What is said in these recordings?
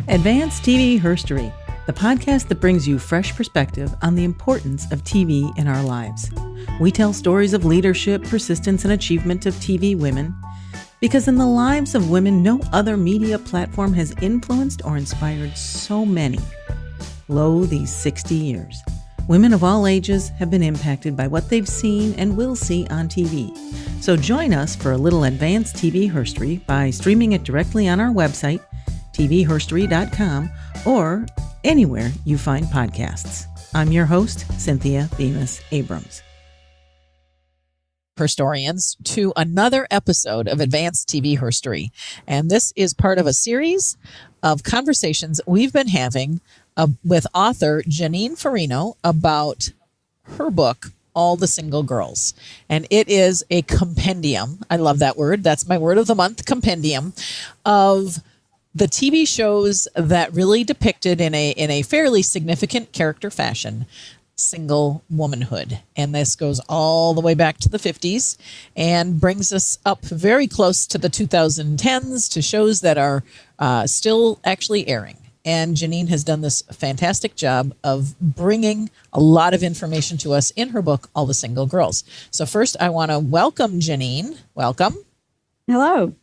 Advanced TV Herstory, the podcast that brings you fresh perspective on the importance of TV in our lives. We tell stories of leadership, persistence, and achievement of TV women, because in the lives of women, no other media platform has influenced or inspired so many. Lo, these 60 years. Women of all ages have been impacted by what they've seen and will see on TV. So join us for a little advanced TV herstory by streaming it directly on our website, tvherstory.com, or anywhere you find podcasts. I'm your host, Cynthia Bemis Abrams. Herstoryans, to another episode of Advanced TV Herstory. And this is part of a series of conversations we've been having with author Jeanine Furino about her book, All the Single Girls. And it is a compendium. I love that word. That's my word of the month, compendium, of the TV shows that really depicted in a fairly significant character fashion single womanhood. And this goes all the way back to the 50s and brings us up very close to the 2010s to shows that are still actually airing. And Jeanine has done this fantastic job of bringing a lot of information to us in her book, All the Single Girls. So first, I want to welcome Jeanine. Welcome. Hello.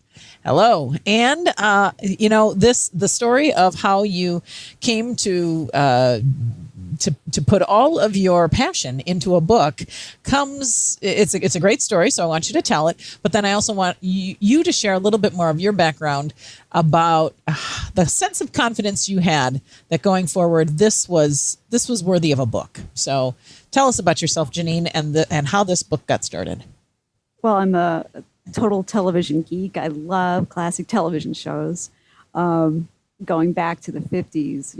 Hello. And, the story of how you came to put all of your passion into a book it's a great story, so I want you to tell it. But then I also want you to share a little bit more of your background about the sense of confidence you had that going forward, this was worthy of a book. So tell us about yourself, Jeanine, and how this book got started. Well, I'm a total television geek. I love classic television shows. Going back to the 50s,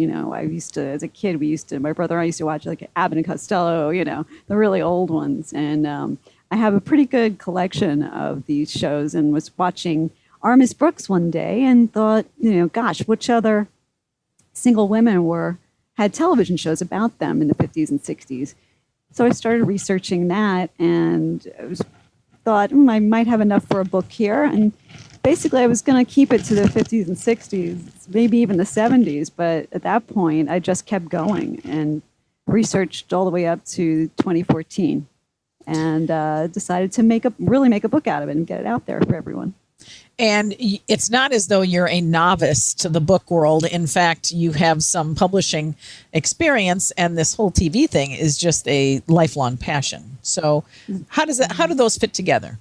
as a kid, my brother and I used to watch like Abbott and Costello, the really old ones. And I have a pretty good collection of these shows and was watching Armis Brooks one day and thought, gosh, which other single women had television shows about them in the 50s and 60s. So I started researching that and thought I might have enough for a book here. And basically, I was going to keep it to the 50s and 60s, maybe even the 70s. But at that point, I just kept going and researched all the way up to 2014 and decided to really make a book out of it and get it out there for everyone. And it's not as though you're a novice to the book world. In fact, you have some publishing experience, and this whole TV thing is just a lifelong passion. So how do those fit together?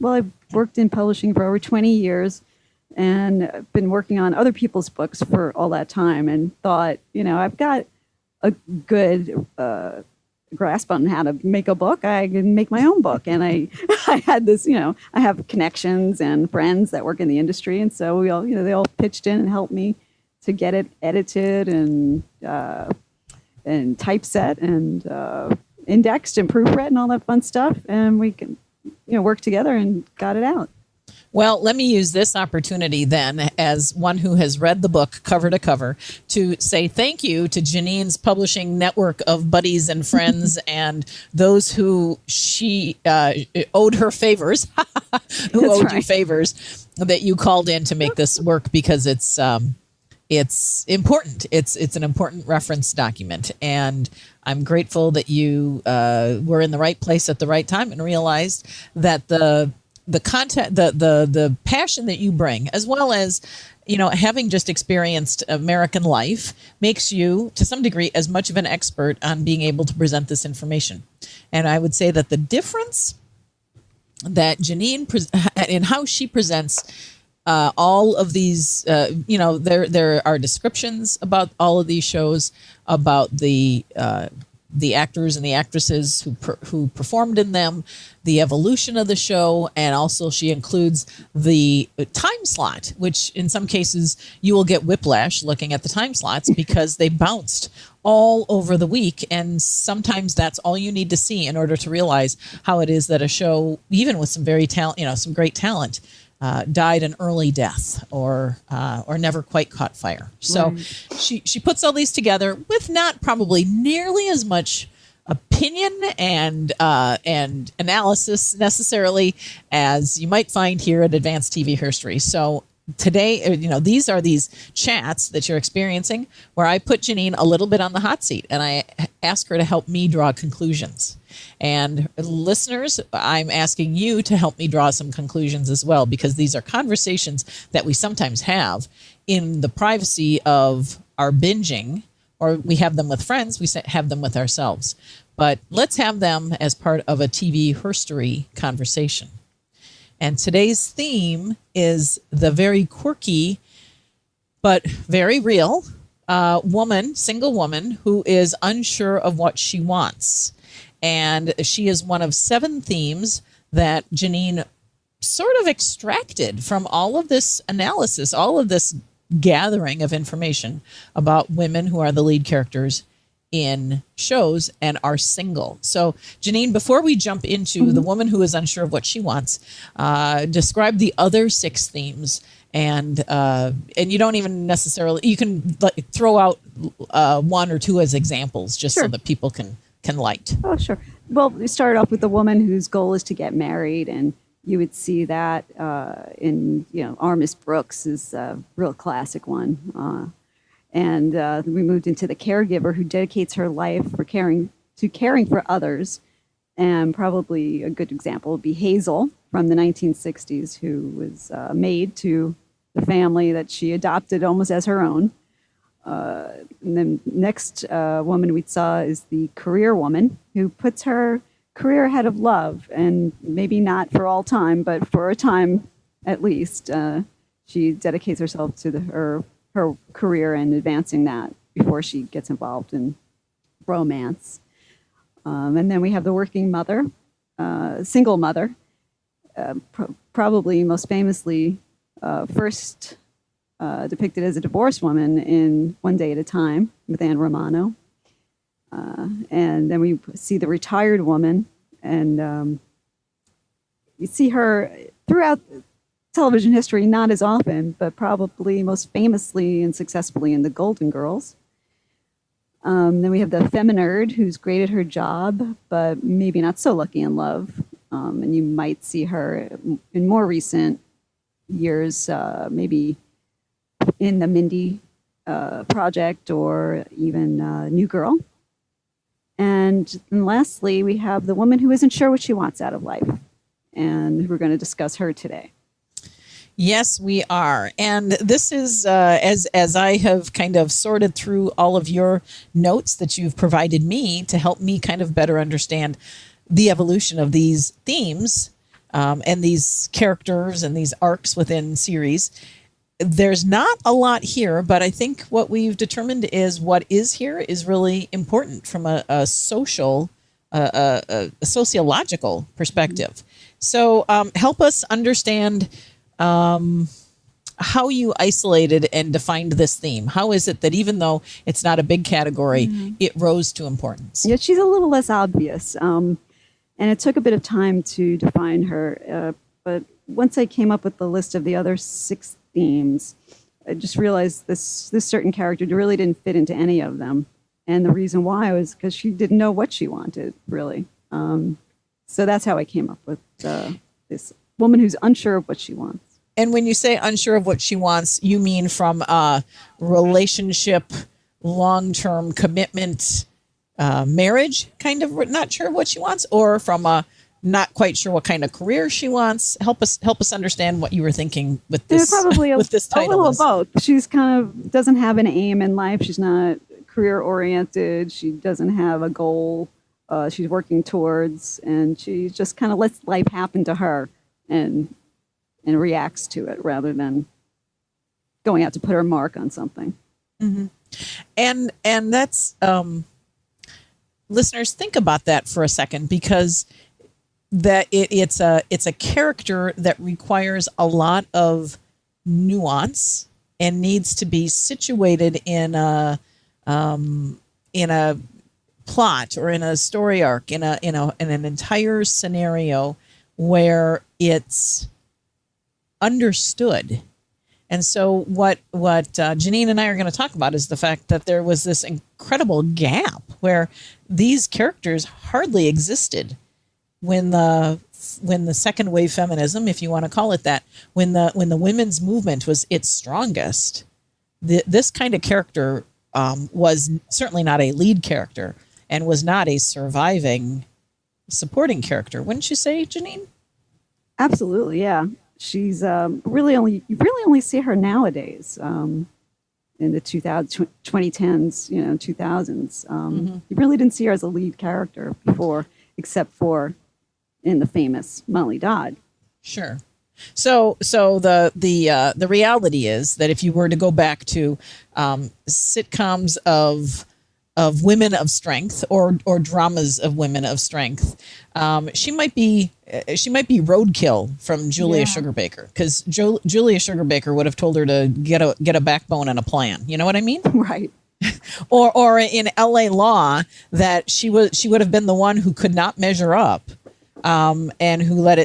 Well, I've worked in publishing for over 20 years and I've been working on other people's books for all that time and thought, I've got a good grasp on how to make a book. I can make my own book. And I had this, I have connections and friends that work in the industry. And so we all, they all pitched in and helped me to get it edited and typeset and indexed and proofread and all that fun stuff. And we can work together and got it out. Well, let me use this opportunity then, as one who has read the book cover to cover, to say thank you to Jeanine's publishing network of buddies and friends and those who she owed her favors, you favors, that you called in to make this work, because it's important. It's an important reference document, and I'm grateful that you were in the right place at the right time and realized that the content, the passion that you bring, as well as having just experienced American life, makes you to some degree as much of an expert on being able to present this information. And I would say that the difference that Jeanine in how she presents all of these, there are descriptions about all of these shows, about the actors and the actresses who performed in them, the evolution of the show, and also she includes the time slot, which in some cases you will get whiplash looking at the time slots because they bounced all over the week, and sometimes that's all you need to see in order to realize how it is that a show, even with some some great talent, died an early death or never quite caught fire. So right. She puts all these together with not probably nearly as much opinion and analysis necessarily as you might find here at Advanced TV Herstory. So today, these are these chats that you're experiencing where I put Jeanine a little bit on the hot seat and I ask her to help me draw conclusions. And listeners, I'm asking you to help me draw some conclusions as well, because these are conversations that we sometimes have in the privacy of our binging, or we have them with friends, we have them with ourselves. But let's have them as part of a TV Herstory conversation. And today's theme is the very quirky but very real single woman who is unsure of what she wants. And she is one of 7 themes that Jeanine sort of extracted from all of this analysis, all of this gathering of information about women who are the lead characters in shows and are single. So, Jeanine, before we jump into the woman who is unsure of what she wants, describe the other 6 themes, and you don't even necessarily, you can throw out 1 or 2 as examples, just so that people can light. Oh, sure. Well, we started off with the woman whose goal is to get married, and you would see that in Armis Brooks is a real classic one. And we moved into the caregiver who dedicates her life for caring for others. And probably a good example would be Hazel from the 1960s, who was a maid to the family that she adopted almost as her own. And then next woman we saw is the career woman, who puts her career ahead of love, and maybe not for all time, but for a time at least. She dedicates herself to her career and advancing that before she gets involved in romance. And then we have the working mother, single mother, probably most famously first depicted as a divorced woman in One Day at a Time with Anne Romano. And then we see the retired woman, and you see her throughout television history, not as often, but probably most famously and successfully in The Golden Girls. Then we have the feminerd, who's great at her job, but maybe not so lucky in love. And you might see her in more recent years, maybe in the Mindy Project or even New Girl. And then lastly, we have the woman who isn't sure what she wants out of life. And we're going to discuss her today. Yes, we are. And this is, as I have kind of sorted through all of your notes that you've provided me to help me kind of better understand the evolution of these themes and these characters and these arcs within series. There's not a lot here, but I think what we've determined is what is here is really important from a social, a sociological perspective. So help us understand how you isolated and defined this theme. How is it that even though it's not a big category, it rose to importance? Yeah, she's a little less obvious. And it took a bit of time to define her. But once I came up with the list of the other 6 themes, I just realized this certain character really didn't fit into any of them. And the reason why was because she didn't know what she wanted, really. So that's how I came up with this woman who's unsure of what she wants. And when you say unsure of what she wants, you mean from a relationship, long-term commitment, marriage, kind of not sure what she wants, or from a not quite sure what kind of career she wants? Help us understand what you were thinking with this. There's probably with this title. A little of both. She's kind of doesn't have an aim in life. She's not career oriented. She doesn't have a goal she's working towards, and she just kind of lets life happen to her and reacts to it rather than going out to put her mark on something. Mm-hmm. And that's listeners, think about that for a second, because that it's a character that requires a lot of nuance and needs to be situated in a plot or in a story arc, in an entire scenario where it's understood. And so what Jeanine and I are going to talk about is the fact that there was this incredible gap where these characters hardly existed when the the second wave feminism, if you want to call it that, when the women's movement was its strongest, this kind of character was certainly not a lead character and was not a surviving supporting character. Wouldn't you say, Jeanine? Absolutely, yeah. She's you really only see her nowadays in the 2010s, 2000s. You really didn't see her as a lead character before, except for in the famous Molly Dodd. Sure. So the reality is that if you were to go back to sitcoms of women of strength or dramas of women of strength, she might be roadkill from Julia Sugarbaker, because Julia Sugarbaker would have told her to get a backbone and a plan. You know what I mean? Right. or in L.A. Law, that she would have been the one who could not measure up, and who let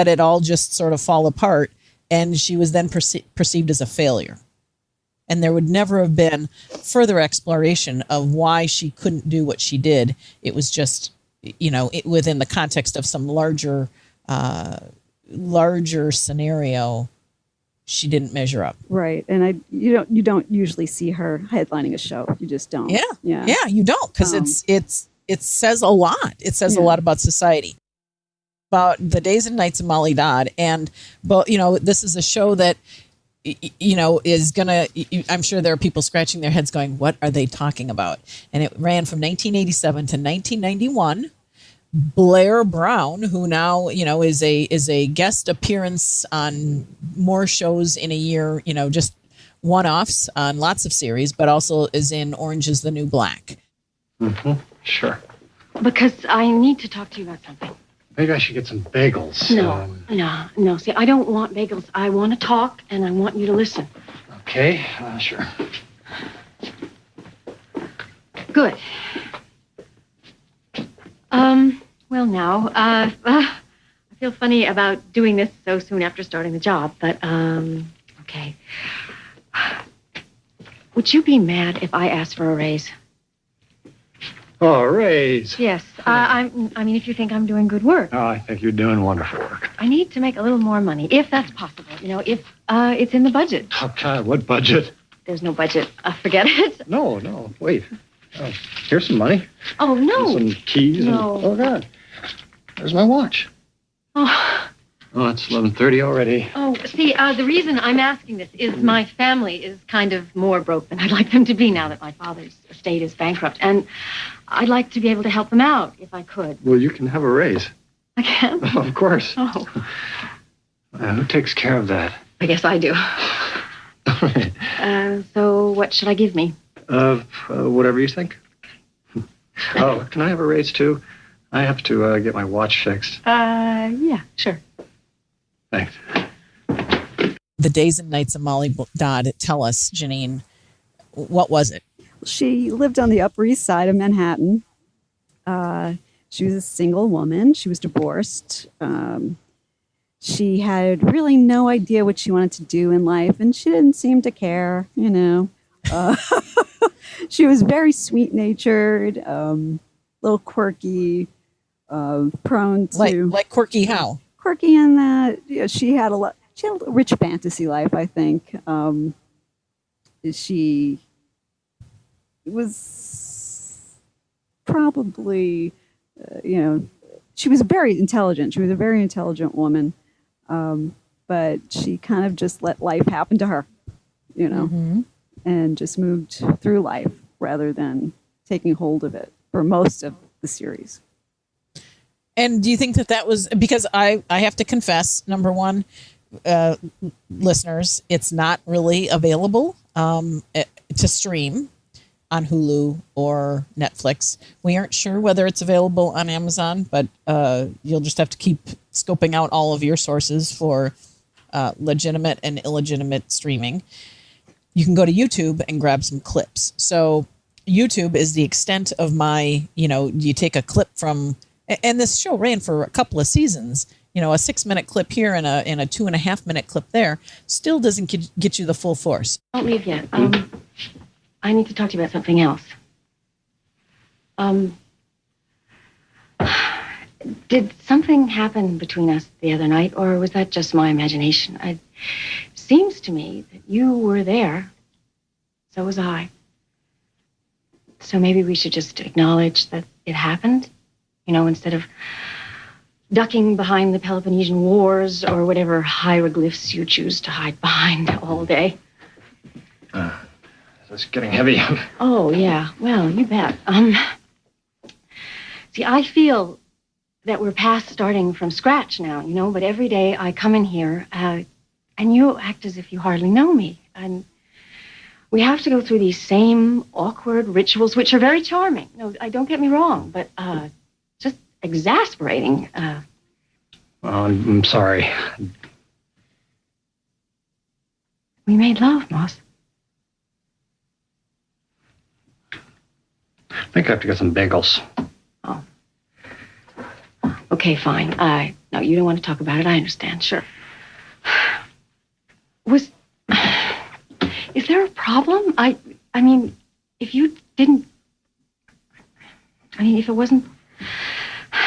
it all just sort of fall apart, and she was then perceived as a failure. And there would never have been further exploration of why she couldn't do what she did. It was just, within the context of some larger scenario, she didn't measure up. Right. And you don't usually see her headlining a show. You just don't. Yeah, you don't, because it says a lot. It says a lot about society, about the days and nights of Molly Dodd. But this is a show that, is gonna, I'm sure there are people scratching their heads going, what are they talking about? And it ran from 1987 to 1991. Blair Brown, who now, is a guest appearance on more shows in a year, just one-offs on lots of series, but also is in Orange is the New Black. Mm-hmm. Sure. Because I need to talk to you about something. Maybe I should get some bagels. No. See, I don't want bagels. I want to talk, and I want you to listen. Okay, sure. Good. Well, now, I feel funny about doing this so soon after starting the job, but, okay. Would you be mad if I asked for a raise? Oh, a raise. Yes. I mean, if you think I'm doing good work. Oh, I think you're doing wonderful work. I need to make a little more money, if that's possible. If it's in the budget. Oh, God, what budget? There's no budget. Forget it. No, wait. Here's some money. Oh, no. And some keys. No. Oh, God. There's my watch. Oh, it's 11:30 already. Oh, see, the reason I'm asking this is my family is kind of more broke than I'd like them to be now that my father's estate is bankrupt. And I'd like to be able to help them out if I could. Well, you can have a raise. I can? Oh, of course. Oh. Who takes care of that? I guess I do. So what should I give me? Whatever you think. Oh, can I have a raise, too? I have to get my watch fixed. Yeah, sure. Thanks. The days and nights of Molly Dodd tell us, Jeanine, what was it? She lived on the Upper East Side of Manhattan. She was a single woman. She was divorced. She had really no idea what she wanted to do in life, and she didn't seem to care, She was very sweet-natured, little quirky, prone to... Like quirky how? Quirky in that she had a rich fantasy life, I think. She was probably, she was very intelligent. She was a very intelligent woman, but she kind of just let life happen to her, and just moved through life rather than taking hold of it for most of the series. And do you think that was because I have to confess, number one, listeners, it's not really available to stream on Hulu or Netflix. We aren't sure whether it's available on Amazon, but you'll just have to keep scoping out all of your sources for legitimate and illegitimate streaming. You can go to YouTube and grab some clips. So YouTube is the extent of my, you take a clip from, and this show ran for a couple of seasons, a 6-minute clip here and a 2.5-minute clip there still doesn't get you the full force. Don't leave yet. I need to talk to you about something else. Did something happen between us the other night, or was that just my imagination? It seems to me that you were there. So was I. So maybe we should just acknowledge that it happened, instead of ducking behind the Peloponnesian Wars or whatever hieroglyphs you choose to hide behind all day. It's getting heavy. Oh, yeah. Well, you bet. See, I feel that we're past starting from scratch now, but every day I come in here and you act as if you hardly know me. And we have to go through these same awkward rituals, which are very charming. No, don't get me wrong, but just exasperating. Well, I'm sorry. We made love, Moss. I think I have to get some bagels. Oh. Okay, fine. No, you don't want to talk about it. I understand. Sure. Is there a problem? I mean, if you didn't... if it wasn't...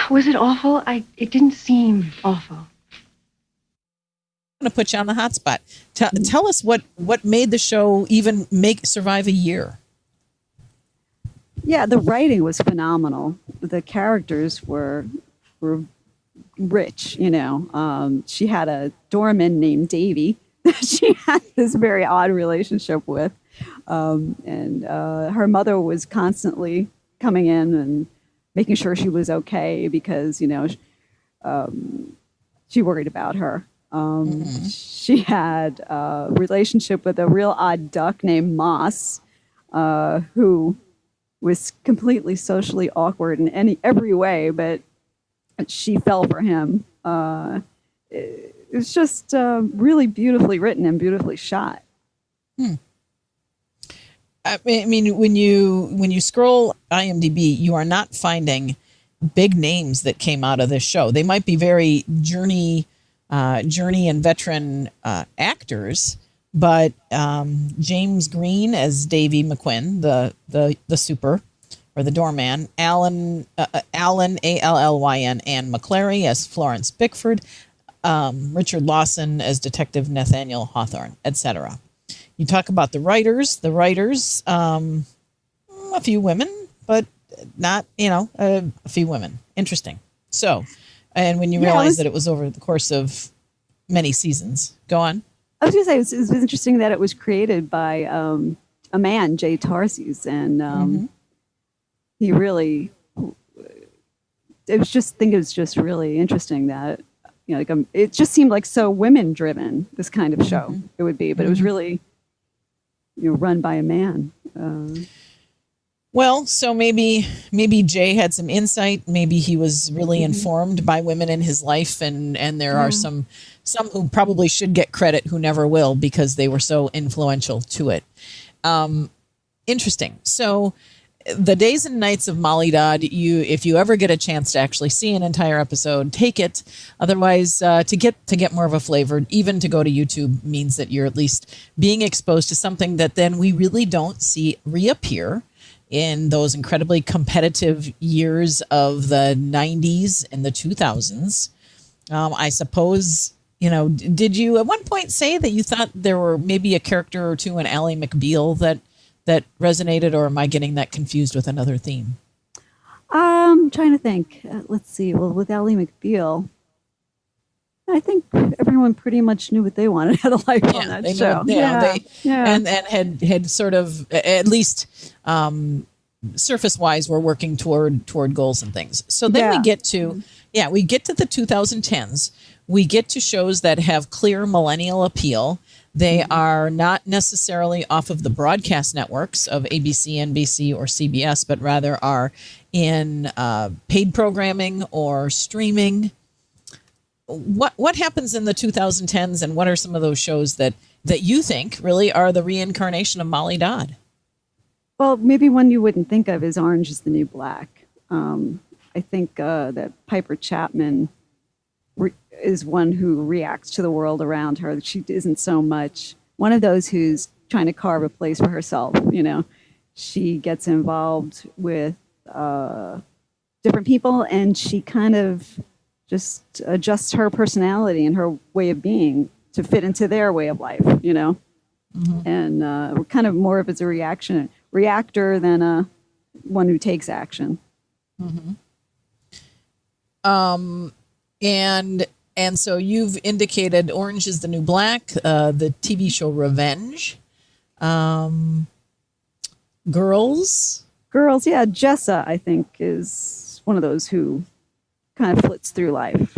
Was it awful? It didn't seem awful. I'm going to put you on the hot spot. Tell us what made the show even survive a year. Yeah, the writing was phenomenal. The characters were rich, She had a doorman named Davy that she had this very odd relationship with. And her mother was constantly coming in and making sure she was okay because, she worried about her. She had a relationship with a real odd duck named Moss, who was completely socially awkward in every way, but she fell for him. It was just really beautifully written and beautifully shot. I mean, when you scroll IMDb, you are not finding big names that came out of this show. They might be very journey and veteran actors, but James Green as Davy McQuinn, the super or the doorman, Alan Allyn, Anne McClary as Florence Bickford, Richard Lawson as Detective Nathaniel Hawthorne, etc. You talk about the writers, a few women, but not, a few women. Interesting. So, and when you realize that it was over the course of many seasons, go on. I was going to say, it was interesting that it was created by a man, Jay Tarses, and he really, it was just really interesting that, it just seemed like so women-driven, this kind of show it would be, but it was really, run by a man. Well, so maybe Jay had some insight. Maybe he was really informed by women in his life, and there are some who probably should get credit who never will because they were so influential to it. Interesting. So the Days and Nights of Molly Dodd, if you ever get a chance to actually see an entire episode, take it. Otherwise, to get more of a flavor, even to go to YouTube means that you're at least being exposed to something that then we really don't see reappear in those incredibly competitive years of the 90s and the 2000s. I suppose, did you at one point say that you thought there were maybe a character or two in Ally McBeal that resonated, or am I getting that confused with another theme? I'm trying to think. Let's see. Well, with Ally McBeal, I think everyone pretty much knew what they wanted out of life on that show. And had sort of, at least surface-wise, were working toward goals and things. So then we get to the 2010s. We get to shows that have clear millennial appeal. They are not necessarily off of the broadcast networks of ABC, NBC, or CBS, but rather are in paid programming or streaming. What happens in the 2010s, and what are some of those shows that you think really are the reincarnation of Molly Dodd? Well, maybe one you wouldn't think of is Orange is the New Black. I think that Piper Chapman is one who reacts to the world around her. She isn't so much one of those who's trying to carve a place for herself. She gets involved with different people, and she kind of just adjusts her personality and her way of being to fit into their way of life, you know. And we're kind of more of as a reactor than a one who takes action. And so you've indicated Orange is the New Black, the TV show Revenge, Girls. Yeah. Jessa, I think, is one of those who kind of flits through life.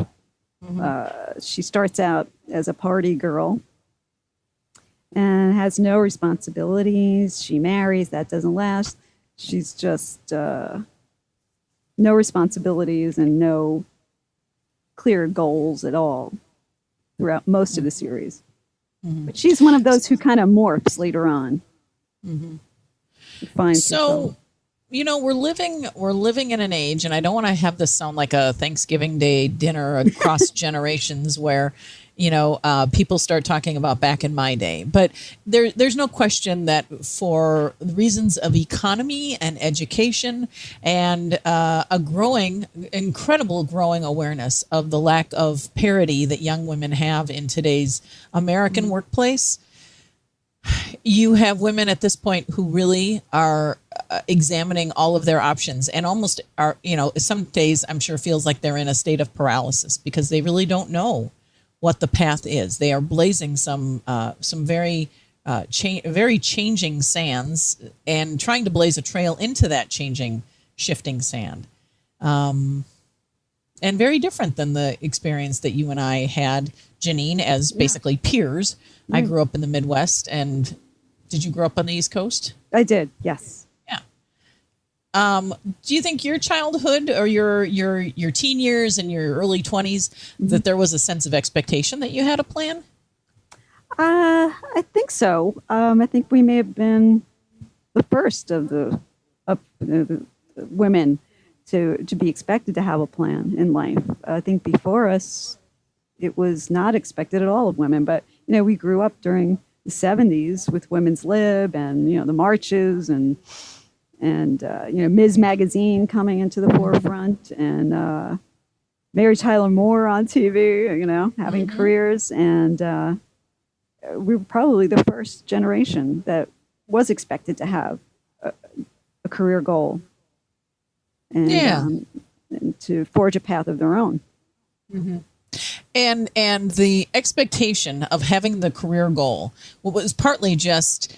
She starts out as a party girl and has no responsibilities. She marries. That doesn't last. She's just no responsibilities and no clear goals at all throughout most of the series. But she's one of those who kind of morphs later on. So, you know, we're living in an age, and I don't want to have this sound like a Thanksgiving Day dinner across generations where, you know, people start talking about back in my day. But there's no question that for reasons of economy and education and incredible growing awareness of the lack of parity that young women have in today's American workplace, you have women at this point who really are examining all of their options and almost are, you know, some days I'm sure feels like they're in a state of paralysis because they really don't know what the path is. They are blazing some very changing sands and trying to blaze a trail into that changing, shifting sand. And very different than the experience that you and I had, Jeanine, as basically peers. I grew up in the Midwest, and did you grow up on the East Coast? I did, yes. Yeah. Do you think your childhood or your teen years and your early 20s that there was a sense of expectation that you had a plan? I think so. I think we may have been the first of the women to be expected to have a plan in life. I think before us, it was not expected at all of women. But, you know, we grew up during the 70s with Women's Lib and, you know, the marches and you know, Ms. Magazine coming into the forefront and Mary Tyler Moore on TV, you know, having careers. And we were probably the first generation that was expected to have a career goal and to forge a path of their own. And the expectation of having the career goal was partly just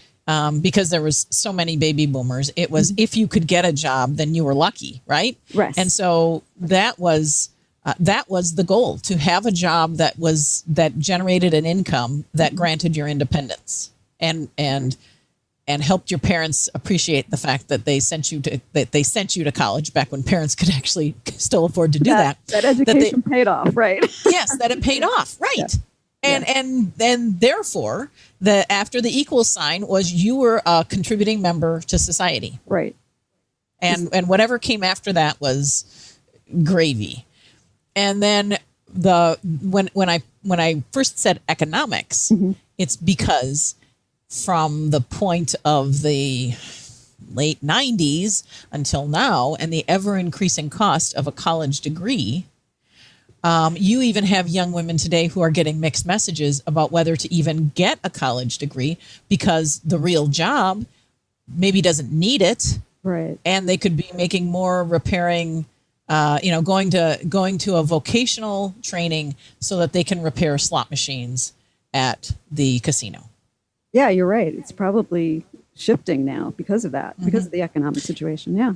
because there was so many baby boomers. It was if you could get a job, then you were lucky, right? Right. And so that was the goal, to have a job that generated an income that granted your independence and helped your parents appreciate the fact that they sent you to college back when parents could actually still afford to do that. That education paid off, right? Yes, that it paid off, right? Yeah. And then therefore, after the equal sign was you were a contributing member to society, right? And whatever came after that was gravy. And then when I first said economics, it's because from the point of the late 90s until now, and the ever-increasing cost of a college degree, you even have young women today who are getting mixed messages about whether to even get a college degree because the real job maybe doesn't need it, right? And they could be making more repairing, going to a vocational training so that they can repair slot machines at the casino. Yeah, you're right. It's probably shifting now because of that, because of the economic situation. Yeah.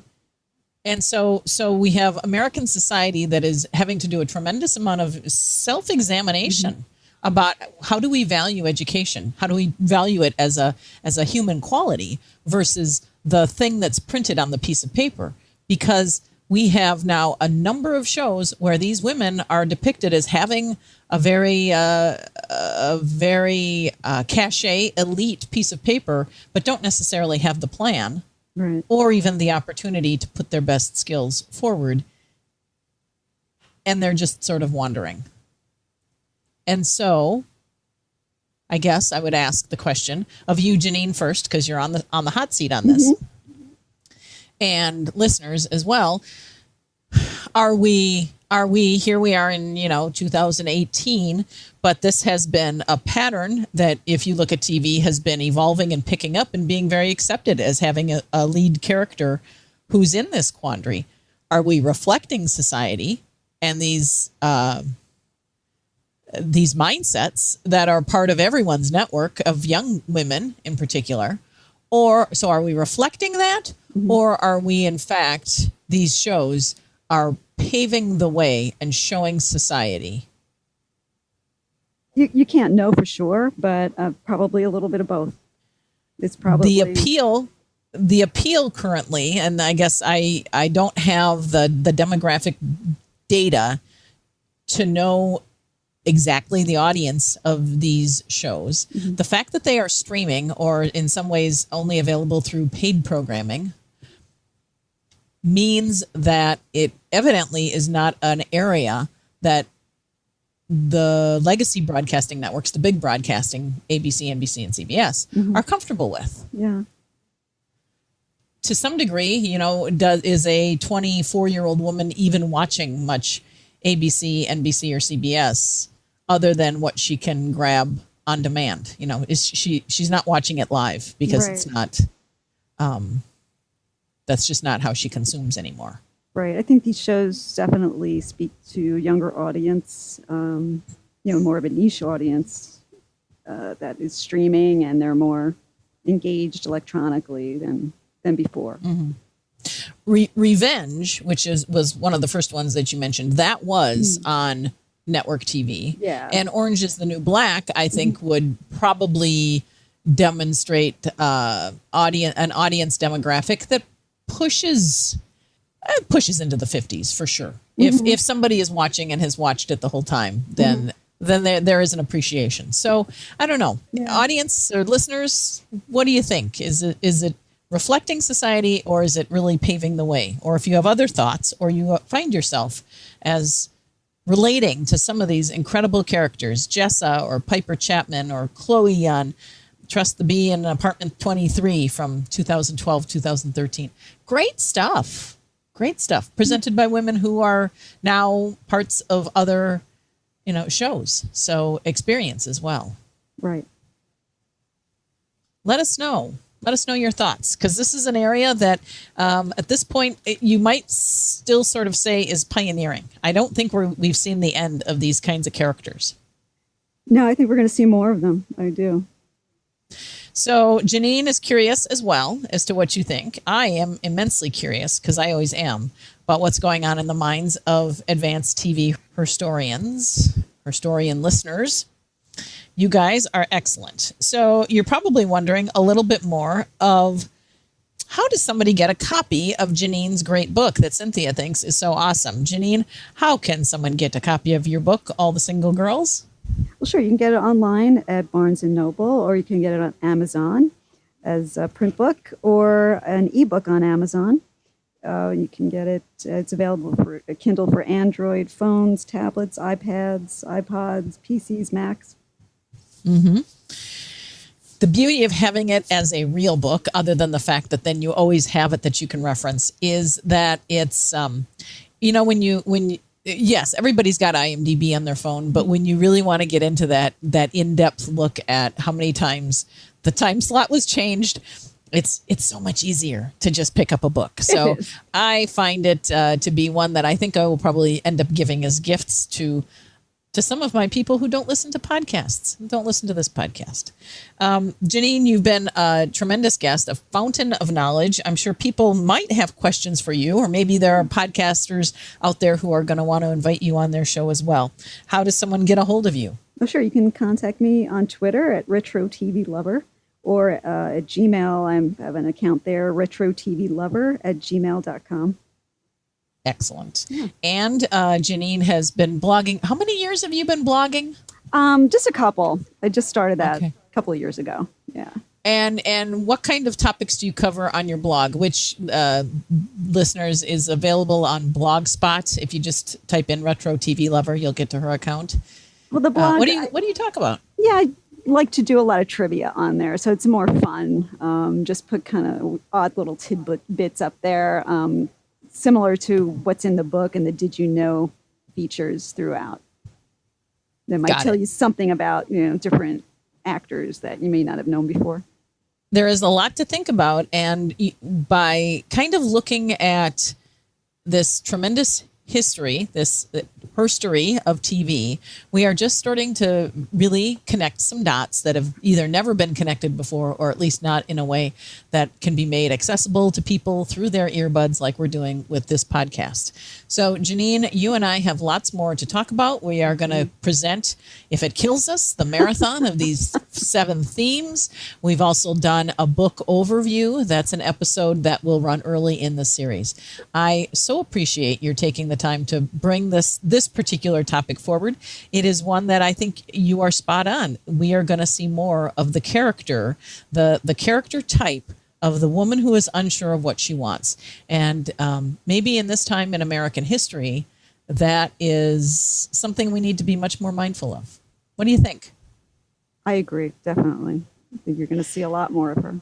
And so we have American society that is having to do a tremendous amount of self-examination about how do we value education? How do we value it as a human quality versus the thing that's printed on the piece of paper? Because we have now a number of shows where these women are depicted as having a very cachet elite piece of paper, but don't necessarily have the plan, right, or even the opportunity to put their best skills forward. And they're just sort of wandering. And so I guess I would ask the question of you, Jeanine, first, because you're on the hot seat on this. And listeners as well. are we here we are in 2018, but this has been a pattern that, if you look at TV, has been evolving and picking up and being very accepted as having a lead character who's in this quandary. Are we reflecting society and these mindsets that are part of everyone's network of young women in particular? Or so are we reflecting that? Mm-hmm. Or are we, in fact, these shows are paving the way and showing society? You can't know for sure, but probably a little bit of both. It's probably the appeal currently, and I guess I don't have the demographic data to know exactly the audience of these shows. Mm-hmm. The fact that they are streaming, or in some ways only available through paid programming, means that it evidently is not an area that the legacy broadcasting networks, the big broadcasting, ABC, NBC, and CBS, mm-hmm. are comfortable with. Yeah. To some degree, is a 24-year-old woman even watching much ABC, NBC, or CBS other than what she can grab on demand? She's not watching it live because It's not, that's just not how she consumes anymore. Right. I think these shows definitely speak to younger audience, more of a niche audience that is streaming, and they're more engaged electronically than before. Mm-hmm. Revenge, which was one of the first ones that you mentioned, that was on network TV. Yeah. And Orange is the New Black, I think, would probably demonstrate an audience demographic that pushes into the 50s for sure. Mm-hmm. If somebody is watching and has watched it the whole time, then there is an appreciation. So I don't know, audience or listeners, what do you think? Is it reflecting society, or is it really paving the way? Or if you have other thoughts, or you find yourself as relating to some of these incredible characters, Jessa or Piper Chapman or Chloe on Trust the Bee in Apartment 23 from 2012, 2013. Great stuff. Presented by women who are now parts of other, shows. So experience as well. Right. Let us know your thoughts, because this is an area that at this point you might still sort of say is pioneering. I don't think we've seen the end of these kinds of characters. No, I think we're going to see more of them. I do. So Jeanine is curious as well as to what you think. I am immensely curious, because I always am, about what's going on in the minds of advanced TV Herstory listeners. You guys are excellent. So you're probably wondering a little bit more of, how does somebody get a copy of Jeanine's great book that Cynthia thinks is so awesome? Jeanine, how can someone get a copy of your book, All the Single Girls? Well, sure. You can get it online at Barnes & Noble, or you can get it on Amazon as a print book or an ebook on Amazon. You can get it. It's available for a Kindle for Android phones, tablets, iPads, iPods, PCs, Macs. Mm-hmm. The beauty of having it as a real book, other than the fact that then you always have it that you can reference, is that it's, yes, everybody's got IMDb on their phone, but when you really want to get into that in-depth look at how many times the time slot was changed, it's so much easier to just pick up a book. So I find it to be one that I think I will probably end up giving as gifts to some of my people who don't listen to podcasts, don't listen to this podcast. Jeanine, you've been a tremendous guest, a fountain of knowledge. I'm sure people might have questions for you, or maybe there are podcasters out there who are going to want to invite you on their show as well. How does someone get a hold of you? Oh, sure. You can contact me on Twitter at RetroTVLover, or at Gmail. I have an account there, RetroTVLover@gmail.com. Excellent. Yeah. And Jeanine has been blogging. How many years have you been blogging? Just a couple. I just started that a couple of years ago. Yeah. And what kind of topics do you cover on your blog? Which listeners is available on Blogspot? If you just type in Retro TV Lover, you'll get to her account. Well, the blog. What do you talk about? Yeah, I like to do a lot of trivia on there, so it's more fun. Just put kind of odd little tidbits up there. similar to what's in the book and the did you know features throughout. That might tell you something about, different actors that you may not have known before. There is a lot to think about. And by kind of looking at this tremendous history, this herstory of TV, we are just starting to really connect some dots that have either never been connected before, or at least not in a way that can be made accessible to people through their earbuds like we're doing with this podcast. So, Jeanine, you and I have lots more to talk about. We are going to present, if it kills us, the marathon of these 7 themes. We've also done a book overview. That's an episode that will run early in the series. I so appreciate your taking the time to bring this particular topic forward. It is one that I think you are spot on. We are going to see more of the character, the character type of the woman who is unsure of what she wants. And maybe in this time in American history, that is something we need to be much more mindful of. What do you think? I agree, definitely. I think you're going to see a lot more of her.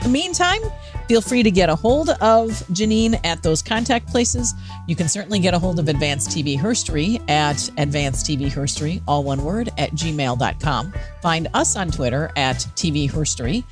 In the meantime, feel free to get a hold of Jeanine at those contact places. You can certainly get a hold of Advanced TV Herstory at Advanced TV Herstory, all one word, at gmail.com. Find us on Twitter at TV Herstory,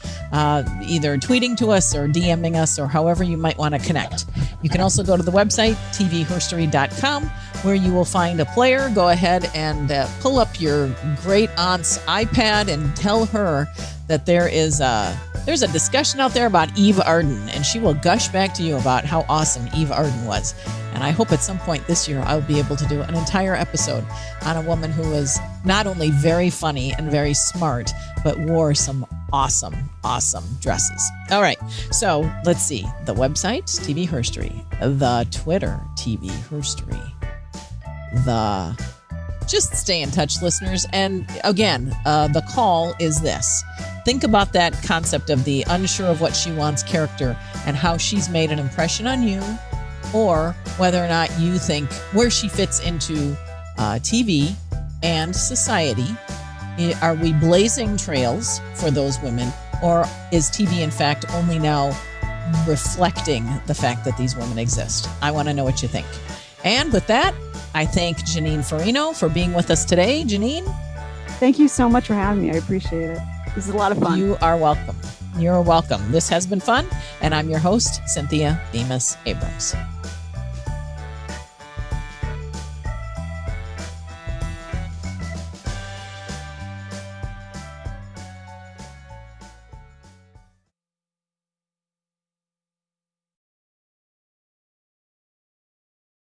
either tweeting to us or DMing us or however you might want to connect. You can also go to the website, tvherstory.com, where you will find a player. Go ahead and pull up your great aunt's iPad and tell her that there's a discussion out there about Eve Arden, and she will gush back to you about how awesome Eve Arden was. And I hope at some point this year I'll be able to do an entire episode on a woman who was not only very funny and very smart, but wore some awesome, awesome dresses. All right, so let's see. The website, TV Herstory. The Twitter, TV Herstory. Just stay in touch, listeners. And again, the call is this. Think about that concept of the unsure of what she wants character and how she's made an impression on you, or whether or not you think where she fits into TV and society. Are we blazing trails for those women, or is TV, in fact, only now reflecting the fact that these women exist? I want to know what you think. And with that, I thank Jeanine Furino for being with us today. Jeanine? Thank you so much for having me. I appreciate it. This is a lot of fun. You are welcome. You're welcome. This has been fun, and I'm your host, Cynthia Bemis Abrams.